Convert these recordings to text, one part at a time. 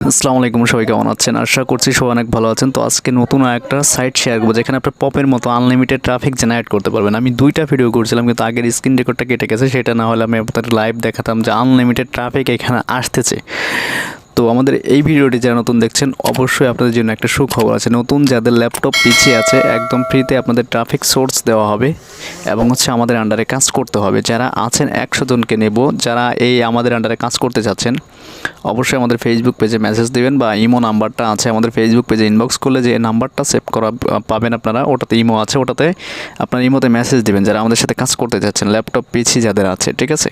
আসসালামু আলাইকুম, সবাই কেমন আছেন? আশা করছি সবাই অনেক ভালো আছেন। তো আজকে নতুন একটা সাইট শেয়ার করবো যেখানে আপনার পপের মতো আনলিমিটেড ট্রাফিক জেনারেট করতে পারবেন। আমি দুইটা ভিডিও করছিলাম কিন্তু আগের স্ক্রিন রেকর্ডটা কেটে গেছে, সেটা না হলে আমি আপনাদের লাইভ দেখাতাম যে আনলিমিটেড ট্রাফিক এখানে আসতেছে। তো আমাদের এই ভিডিওটি যারা নতুন দেখছেন অবশ্যই আপনাদের জন্য একটা সুখবর আছে। নতুন যাদের ল্যাপটপ পিছিয়ে আছে একদম ফ্রিতে আপনাদের ট্রাফিক সোর্স দেওয়া হবে এবং আমাদের আন্ডারে কাজ করতে হবে। যারা আছেন 100 জনকে নেব, যারা এই আমাদের আন্ডারে কাজ করতে চাচ্ছেন অবশ্যই আমাদের ফেসবুক পেজে মেসেজ দিবেন বা ইমো নাম্বারটা আছে আমাদের ফেসবুক পেজে ইনবক্স করলে যে নাম্বারটা সেভ করা পাবেন আপনারা, ওটাতে ইমো আছে, ওটাতে আপনার ইমোতে মেসেজ দিবেন যারা আমাদের সাথে কাজ করতে চাচ্ছেন, ল্যাপটপ পিছিয়ে যাদের আছে, ঠিক আছে।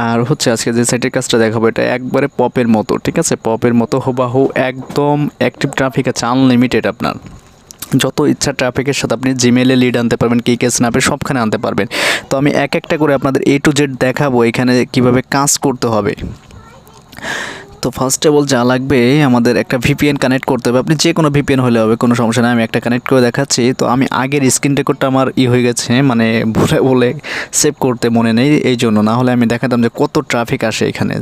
আর আজকে যে সাইটের কাজটা দেখাবো এটা একবারে পপের মতো, ঠিক আছে, পপের মতো হুবাহু একদম অ্যাক্টিভ ট্রাফিক আছে, আনলিমিটেড। আপনার যত ইচ্ছা ট্রাফিকের সাথে আপনি জিমেলে লিড আনতে পারবেন, কি স্ন্যাপে সবখানে আনতে পারবেন। তো আমি এক একটা করে আপনাদের A to Z দেখাবো এখানে কিভাবে কাজ করতে হবে। তো ফার্স্ট অফ অল যা লাগবে আমাদের একটা ভিপিএন কানেক্ট করতে হবে। আপনি যে কোনো ভিপিএন হলে হবে, কোনো সমস্যা নেই। আমি একটা কানেক্ট করে দেখাচ্ছি। তো আমি আগের স্ক্রিন রেকর্ডটা আমার হয়ে গেছে, মানে বলে সেভ করতে মনে নেই, এই জন্য। না হলে আমি দেখাতাম যে কত ট্রাফিক আসে এখানে।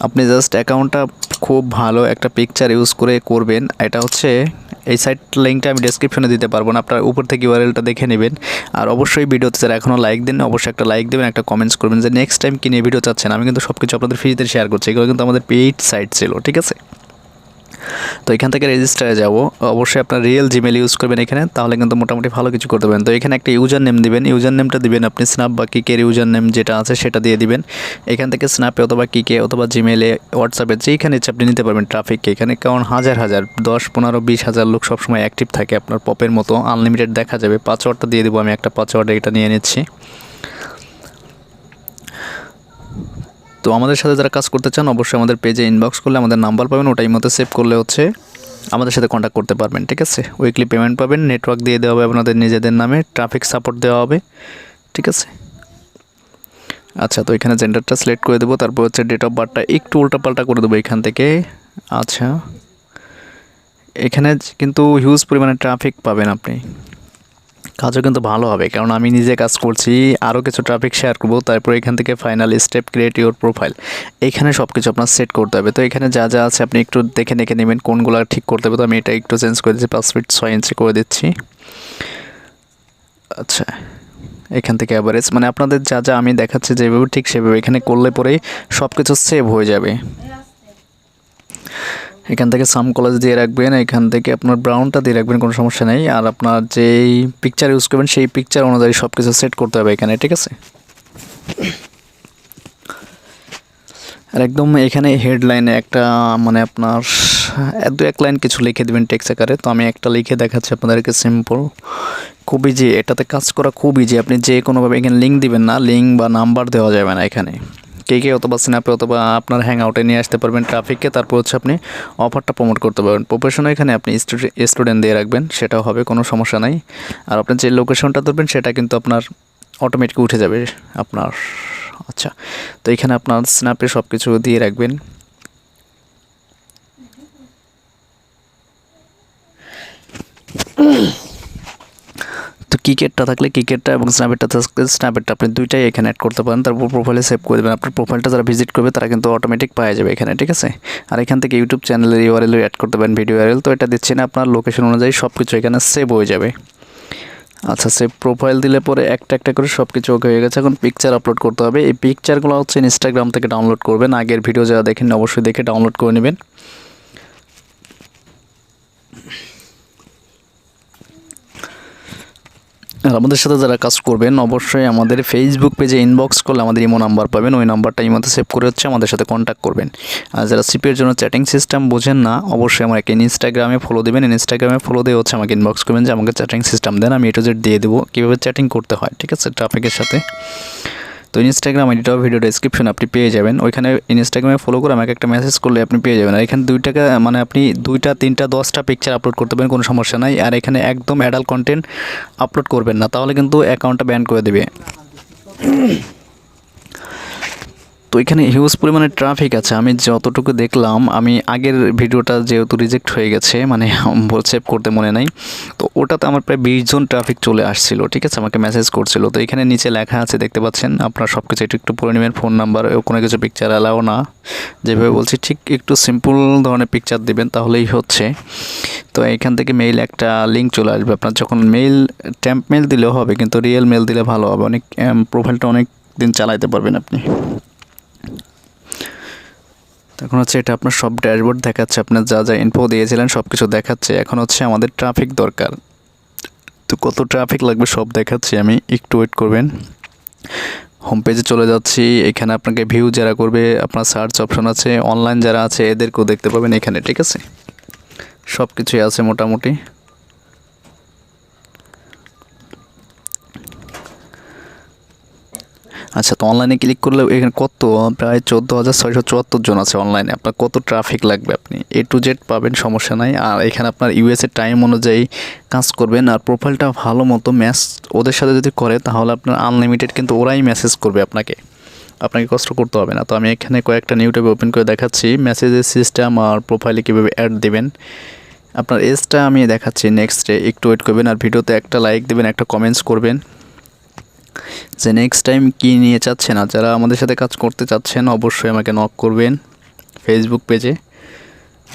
আপনি অ্যাকাউন্টটা খুব ভালো একটা পিকচার ইউজ করে করবেন। এটা এই সাইট লিঙ্কটা আমি ডেসক্রিপশনে দিতে পারবো না, আপনারা উপর থেকে ইউআরএলটা দেখে নেবেন। আর অবশ্যই ভিডিওতে যারা এখনও লাইক দেন অবশ্যই একটা লাইক দেবেন, একটা কমেন্টস করবেন যে নেক্সট টাইম কী নিয়ে ভিডিও চাচ্ছেন। আমি কিন্তু সব কিছু আপনাদের ফ্রিতে শেয়ার করছি, এগুলো কিন্তু আমাদের পেইড সাইট ছিল, ঠিক আছে। তো এখান থেকে রেজিস্টারে যাব, অবশ্যই আপনার রিয়েল জিমেল ইউজ করবেন এখানে, তাহলে কিন্তু মোটামুটি ভালো কিছু করতে পারেন। তো এখানে একটা ইউজার নেম দিবেন, ইউজার নেমটা দিবেন আপনি স্ন্যাপ বা কিকের ইউজার নেম যেটা আছে সেটা দিয়ে দিবেন। এখান থেকে স্ন্যাপে অথবা কিকে অথবা জিমেলে হোয়াটসঅ্যাপে যেখানে ইচ্ছে আপনি নিতে পারবেন ট্রাফিককে এখানে, কারণ হাজার 10, 15, 20 হাজার লোক সবসময় অ্যাক্টিভ থাকে। আপনার পপের মতো আনলিমিটেড দেখা যাবে। পাসওয়ার্ডটা দিয়ে দেবো আমি, একটা পাসওয়ার্ডে এটা নিয়ে নিচ্ছি। তো আমাদের সাথে যারা কাজ করতে চান অবশ্যই আমাদের পেজে ইনবক্স করলে আমাদের নাম্বার পাবেন, ওটাই মতো সেভ করলে আমাদের সাথে কন্ট্যাক্ট করতে পারবেন, ঠিক আছে। উইকলি পেমেন্ট পাবেন, নেটওয়ার্ক দিয়ে দেওয়া হবে আপনাদের নিজেদের নামে, ট্রাফিক সাপোর্ট দেওয়া হবে, ঠিক আছে। আচ্ছা, তো এখানে জেন্ডারটা সিলেক্ট করে দেবো, তারপর ডেট অফ বার্থটা একটু উল্টাপাল্টা করে দেবো এখান থেকে। আচ্ছা, এখানে কিন্তু হিউজ পরিমাণে ট্রাফিক পাবেন আপনি, কাজও কিন্তু ভালো হবে, কারণ আমি নিজে কাজ করছি। আরও কিছু ট্রাফিক শেয়ার করবো, তারপর এখান থেকে final step create your profile, এখানে সব কিছু আপনার সেট করতে হবে। তো এখানে যা যা আছে আপনি একটু দেখে নেবেন কোনগুলো ঠিক করতে হবে। তো আমি এটা একটু চেঞ্জ করে দিচ্ছি, 5 ফিট 6 ইঞ্চি করে দিচ্ছি। আচ্ছা, এখান থেকে অ্যাভারেজ, মানে আপনাদের যা যা আমি দেখাচ্ছি যেভাবে ঠিক সেভাবে এখানে করলে পরেই সব কিছু সেভ হয়ে যাবে। এখান থেকে সাম কলেজ দিয়ে রাখবেন, এখান থেকে আপনার ব্রাউনটা দিয়ে রাখবেন, কোনো সমস্যা নেই। আর আপনার যেই পিকচার ইউজ করবেন সেই পিকচার অনুযায়ী সব কিছু সেট করতে হবে এখানে, ঠিক আছে। আর একদম এখানে হেডলাইনে একটা মানে আপনার 1 লাইন কিছু লিখে দেবেন টেক্সট আকারে। তো আমি একটা লিখে দেখাচ্ছি আপনাদেরকে, সিম্পল, খুব ইজি। এটাতে কাজ করা খুব ইজি। আপনি যে কোনোভাবে এখানে লিঙ্ক দিবেন না, লিঙ্ক বা নাম্বার দেওয়া যাবে না এখানে। কে অথবা স্ন্যাপে অথবা আপনার হ্যাং আউটে নিয়ে আসতে পারবেন ট্রাফিককে, তারপর আপনি অফারটা প্রমোট করতে পারবেন। প্রফেশনে এখানে আপনি স্টুডেন্ট দিয়ে রাখবেন, সেটাও হবে, কোনো সমস্যা নাই। আর আপনি যে লোকেশনটা ধরবেন সেটা কিন্তু আপনার অটোমেটিক উঠে যাবে আপনার। আচ্ছা, তো এখানে আপনার স্ন্যাপে সব কিছু দিয়ে রাখবেন। তো কিকেটটা থাকলে কিকেটটা এবং স্ন্যাপেরটা থাকলে স্ন্যাপেরটা আপনি দুইটাই এখানে অ্যাড করতে পারেন। তারপর প্রোফাইলে সেভ করে দেবেন। আপনার প্রোফাইলটা যারা ভিজিট করবে তারা কিন্তু অটোমেটিক পাওয়া যাবে এখানে, ঠিক আছে। আর এখান থেকে ইউটিউব চ্যানেলের ইউআরএল অ্যাড করতে পারেন, ভিডিও ইউআরএল। তো এটা দিচ্ছি না, আপনার লোকেশন অনুযায়ী সব কিছু এখানে সেভ হয়ে যাবে। আচ্ছা, সেভ প্রোফাইল দিলে পরে একটা একটা করে সব কিছু ওকে হয়ে গেছে। এখন পিকচার আপলোড করতে হবে। এই পিকচারগুলো ইনস্টাগ্রাম থেকে ডাউনলোড করবেন। আগের ভিডিও যারা দেখেন অবশ্যই দেখে ডাউনলোড করে নেবেন। আর আমাদের সাথে যারা কাজ করবেন অবশ্যই আমাদের ফেসবুক পেজে ইনবক্স করলে আমাদের ইমো নাম্বার পাবেন, ওই নাম্বারটা ইমোতে সেভ করে আমাদের সাথে কন্ট্যাক্ট করবেন। আর যারা সিপির জন্য চ্যাটিং সিস্টেম বোঝেন না অবশ্যই আমাকে ইনস্টাগ্রামে ফলো দেবেন। ইনস্টাগ্রামে ফলো দিয়ে আমাকে ইনবক্স করবেন যে আমাকে চ্যাটিং সিস্টেম দেন, আমি A to Z দিয়ে দেবো কীভাবে চ্যাটিং করতে হয়, ঠিক আছে, ট্রাফিকের সাথে। তো ইনস্টাগ্রাম আইডিটাও ভিডিও ডেসক্রিপশন আপনি পেয়ে যাবেন, ওইখানে ইনস্টাগ্রামে ফলো করে আমাকে একটা মেসেজ করলে আপনি পেয়ে যাবেন। আর এখানে 2 টাকা মানে আপনি 2টা 3টা 10টা পিকচার আপলোড করতে পারেন, কোনো সমস্যা নাই। আর এখানে একদম অ্যাডাল্ট কন্টেন্ট আপলোড করবেন না, তাহলে কিন্তু অ্যাকাউন্টটা ব্যান করে দেবে। তো এখানে হিউজ পরিমাণে ট্রাফিক আছে। আমি যতটুকু দেখলাম, আমি আগের ভিডিওটা যেহেতু রিজেক্ট হয়ে গেছে, মানে সেভ করতে মনে নাই, তো ওটাতে আমার প্রায় 20 জন ট্রাফিক চলে আসছিল, ঠিক আছে, আমাকে মেসেজ করছিল। তো এখানে নিচে লেখা আছে দেখতে পাচ্ছেন, আপনারা সব কিছু একটু একটু পড়ে নেবেন, ফোন নাম্বার, কোনো কিছু পিকচার অ্যালাও না, যেভাবে বলছি ঠিক একটু সিম্পল ধরনের পিকচার দিবেন তাহলেই হচ্ছে। তো এখান থেকে মেইল একটা লিঙ্ক চলে আসবে, আপনার যখন মেইল ট্যাম্প মেল দিলেও হবে, কিন্তু রিয়েল মেল দিলে ভালো হবে, অনেক প্রোফাইলটা অনেক দিন চালাইতে পারবেন আপনি। এখন হচ্ছে এটা আপনার সব ড্যাশবোর্ড দেখাচ্ছে, আপনার যা যা ইনফো দিয়েছিলেন সব কিছু দেখাচ্ছে। এখন হচ্ছে আমাদের ট্রাফিক দরকার, তো কত ট্রাফিক লাগবে সব দেখাচ্ছি আমি, একটু ওয়েট করবেন। হোম পেজে চলে যাচ্ছি, এখানে আপনাকে ভিউ যারা করবে, আপনার সার্চ অপশন আছে, অনলাইন যারা আছে এদেরকেও দেখতে পাবেন এখানে, ঠিক আছে, সব কিছুই আছে মোটামুটি। আচ্ছা, তো অনলাইনে ক্লিক করলে এখানে কত, প্রায় 14,674 জন আছে অনলাইনে। আপনার কত ট্রাফিক লাগবে আপনি A to Z পাবেন, সমস্যা নাই। আর এখানে আপনার ইউএসএ টাইম অনুযায়ী কাজ করবেন, আর প্রোফাইলটা ভালো মতো ম্যাচ ওদের সাথে যদি করে তাহলে আপনার আনলিমিটেড কিন্তু ওরাই মেসেজ করবে আপনাকে কষ্ট করতে হবে না। তো আমি এখানে কয়েকটা নিউ ট্যাব ওপেন করে দেখাচ্ছি, মেসেজের সিস্টেম আর প্রোফাইলে কীভাবে অ্যাড দেবেন। আপনার এজটা আমি দেখাচ্ছি নেক্সটে, একটু ওয়েট করবেন, আর ভিডিওতে একটা লাইক দেবেন, একটা কমেন্টস করবেন যে নেক্সট টাইম কী নিয়ে চাচ্ছেন। আর যারা আমাদের সাথে কাজ করতে চাচ্ছেন অবশ্যই আমাকে নক করবেন ফেসবুক পেজে।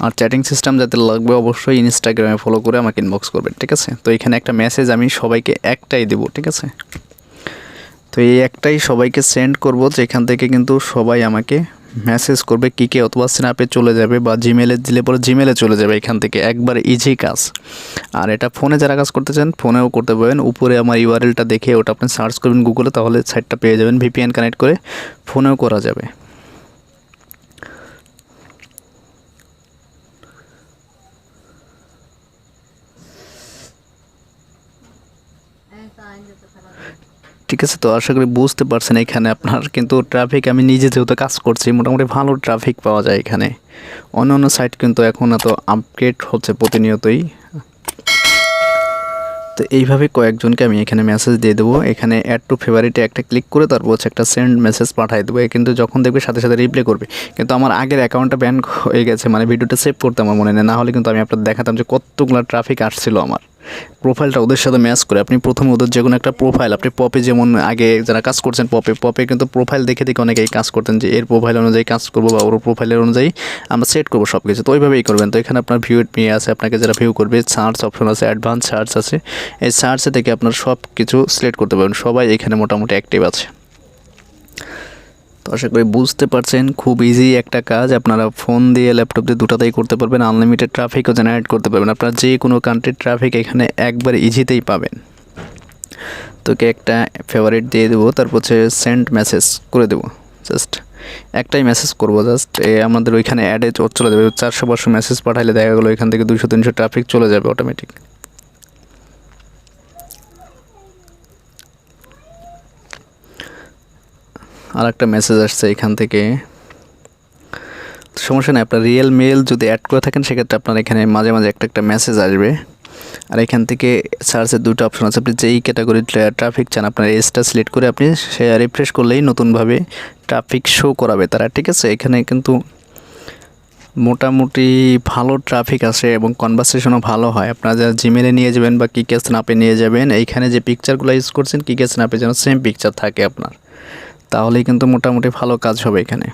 আর চ্যাটিং সিস্টেম যাতে লাগবে অবশ্যই ইনস্টাগ্রামে ফলো করে আমাকে ইনবক্স করবেন, ঠিক আছে। তো এখানে একটা মেসেজ আমি সবাইকে একটাই দেবো, ঠিক আছে। তো এই একটাই সবাইকে সেন্ড করব, যেখান থেকে কিন্তু সবাই আমাকে মেসেজ করবে কিকে, অথবা স্ন্যাপে চলে যাবে বা জিমেলে দিলে পরে জিমেলে চলে যাবে। এখান থেকে একবার ইজি কাজ। আর এটা ফোনে যারা কাজ করতে চান ফোনেও করতে পারবেন, উপরে আমার ইউআরএলটা দেখে ওটা আপনি সার্চ করবেন গুগলে, তাহলে সাইটটা পেয়ে যাবেন। ভিপিএন কানেক্ট করে ফোনেও করা যাবে। ঠিক আছে, তো আশা করি বুঝতে পারছেন। এখানে আপনার কিন্তু ট্রাফিক, আমি নিজে যেহেতু কাজ করছি, মোটামুটি ভালো ট্রাফিক পাওয়া যায় এখানে। অন্য অন্য সাইট কিন্তু এখন এত আপডেট হচ্ছে প্রতিনিয়তই। তো এইভাবে কয়েকজনকে আমি এখানে মেসেজ দিয়ে দেবো। এখানে অ্যাড টু ফেভারিটে একটা ক্লিক করে তারপর হচ্ছে একটা সেন্ড মেসেজ পাঠিয়ে দেবো, কিন্তু যখন দেখবে সাথে সাথে রিপ্লাই করবে। কিন্তু আমার আগের অ্যাকাউন্টটা ব্যান হয়ে গেছে, মানে ভিডিওটা সেভ করতে আমার মনে নেই, না হলে কিন্তু আমি আপনাদের দেখাতাম যে কতগুলো ট্রাফিক আসছিল আমার প্রোফাইলটা ওদের সাথে ম্যাচ করে। আপনি প্রথমে ওদের যে কোনো একটা প্রোফাইল, আপনি পপে যেমন আগে যারা কাজ করছেন পপে কিন্তু প্রোফাইল দেখে দেখে অনেকেই কাজ করতেন যে এর প্রোফাইল অনুযায়ী কাজ করবো বা ওর প্রোফাইলের অনুযায়ী আমরা সেট করবো সব কিছু। তো ওইভাবেই করবেন। তো এখানে আপনার ভিউ নিয়ে আছে, আপনাকে যারা ভিউ করবে, সার্চ অপশন আছে, অ্যাডভান্স সার্চ আছে, এই সার্চে থেকে আপনার সব কিছু সিলেক্ট করতে পারবেন। সবাই এখানে মোটামুটি অ্যাক্টিভ আছে। তো আশা করি বুঝতে পারছেন, খুব ইজি একটা কাজ। আপনারা ফোন দিয়ে ল্যাপটপ দিয়ে দুটাতেই করতে পারবেন, আনলিমিটেড ট্রাফিকও জেনারেট করতে পারবেন। আপনারা যে কোনো কান্ট্রির ট্রাফিক এখানে একবার ইজিতেই পাবেন। তোকে একটা ফেভারিট দিয়ে দেবো, তারপর হচ্ছে সেন্ড মেসেজ করে দেবো। জাস্ট একটাই মেসেজ করবো, জাস্ট আমাদের ওইখানে অ্যাডে চলে যাবে। 400-500 মেসেজ পাঠাইলে দেখা গেলো এখান থেকে 200-300 ট্রাফিক চলে যাবে অটোমেটিক। আর একটা মেসেজ আসছে এখান থেকে, সমস্যা নেই। আপনার রিয়েল মেল যদি অ্যাড করে থাকেন সেক্ষেত্রে আপনার এখানে মাঝে মাঝে একটা মেসেজ আসবে। আর এখান থেকে সার্চের দুটো অপশন আছে, আপনি যেই ক্যাটাগরি ট্রাফিক চান আপনার এজটা সিলেক্ট করে আপনি সে রিফ্রেশ করলেই নতুনভাবে ট্রাফিক শো করাবে তারা, ঠিক আছে। এখানে কিন্তু মোটামুটি ভালো ট্রাফিক আসে এবং কনভারসেশনও ভালো হয়। আপনারা যারা জিমেলে নিয়ে যাবেন বা কিকে স্ন্যাপে নিয়ে যাবেন, এইখানে যে পিকচারগুলো ইউজ করছেন কিকে স্ন্যাপে যেন সেম পিকচার থাকে আপনার, তাহলেই কিন্তু মোটামুটি ভালো কাজ হবে এখানে।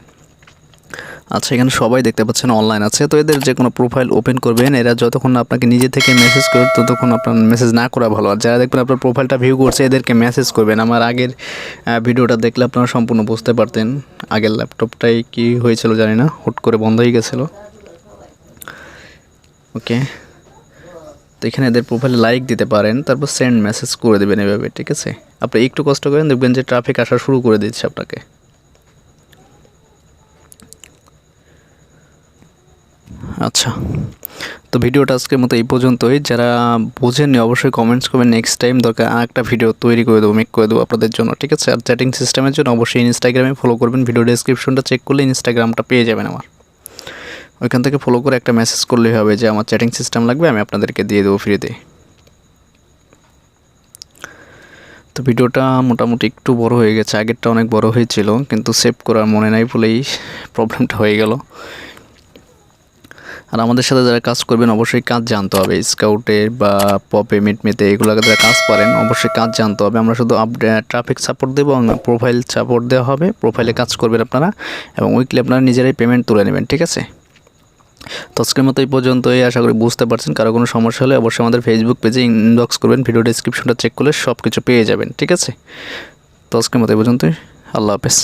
আচ্ছা, এখানে সবাই দেখতে পাচ্ছেন অনলাইন আছে। তো এদের যে কোনো প্রোফাইল ওপেন করবেন, এরা যতক্ষণ আপনাকে নিজে থেকে মেসেজ করে ততক্ষণ আপনার মেসেজ না করা ভালো। আর যারা দেখবেন আপনার প্রোফাইলটা ভিউ করছে এদেরকে মেসেজ করবেন। আমার আগের ভিডিওটা দেখলে আপনারা সম্পূর্ণ বুঝতে পারতেন। আগের ল্যাপটপটাই কি হয়েছিল জানি না, হুট করে বন্ধ হয়ে গেছিলো। ওকে, তো এখানে এদের প্রোফাইলে লাইক দিতে পারেন, তারপর সেন্ড মেসেজ করে দেবেন এভাবে, ঠিক আছে। আপনি একটু কষ্ট করেন, দেখবেন যে ট্রাফিক আসা শুরু করে দিচ্ছে আপনাকে। আচ্ছা, তো ভিডিওটা আজকের মতো এই পর্যন্তই। যারা বোঝেননি অবশ্যই কমেন্টস করবেন, নেক্সট টাইম দরকার আর একটা ভিডিও তৈরি করে দেবো, মেক করে দেবো আপনাদের জন্য, ঠিক আছে। আর চ্যাটিং সিস্টেমের জন্য অবশ্যই ইনস্টাগ্রামে ফলো করবেন। ভিডিও ডেসক্রিপশনটা চেক করলে ইনস্টাগ্রামটা পেয়ে যাবেন আমার, ওইখান থেকে ফলো করে একটা মেসেজ করলেই হবে যে আমার চ্যাটিং সিস্টেম লাগবে, আমি আপনাদেরকে দিয়ে দেবো ফ্রিতে। তো ভিডিওটা মোটামুটি একটু বড় হয়ে গেছে, আগেরটা অনেক বড় হয়েছিল কিন্তু সেভ করার মনে নাই বলেই প্রবলেমটা হয়ে গেল। আর আমাদের সাথে যারা কাজ করবেন অবশ্যই কাজ জানতে হবে, স্কাউটে বা পপে মিটমেতে এগুলো যারা কাজ পারেন অবশ্যই কাজ জানতে হবে। আমরা শুধু ট্রাফিক সাপোর্ট দেবো, প্রোফাইল সাপোর্ট দেওয়া হবে, প্রোফাইলে কাজ করবেন আপনারা এবং উইকলি আপনারা নিজেরাই পেমেন্ট তুলে নেবেন, ঠিক আছে। তো আজকের মতো এই পর্যন্তই, আশা করি বুঝতে পারছেন। কারো কোনো সমস্যা হলে অবশ্যই আমাদের ফেসবুক পেজে ইনবক্স করবেন, ভিডিও ডেসক্রিপশনটা চেক করলে সব কিছু পেয়ে যাবেন, ঠিক আছে। তো আজকের মতো এই পর্যন্তই, আল্লাহ হাফেজ।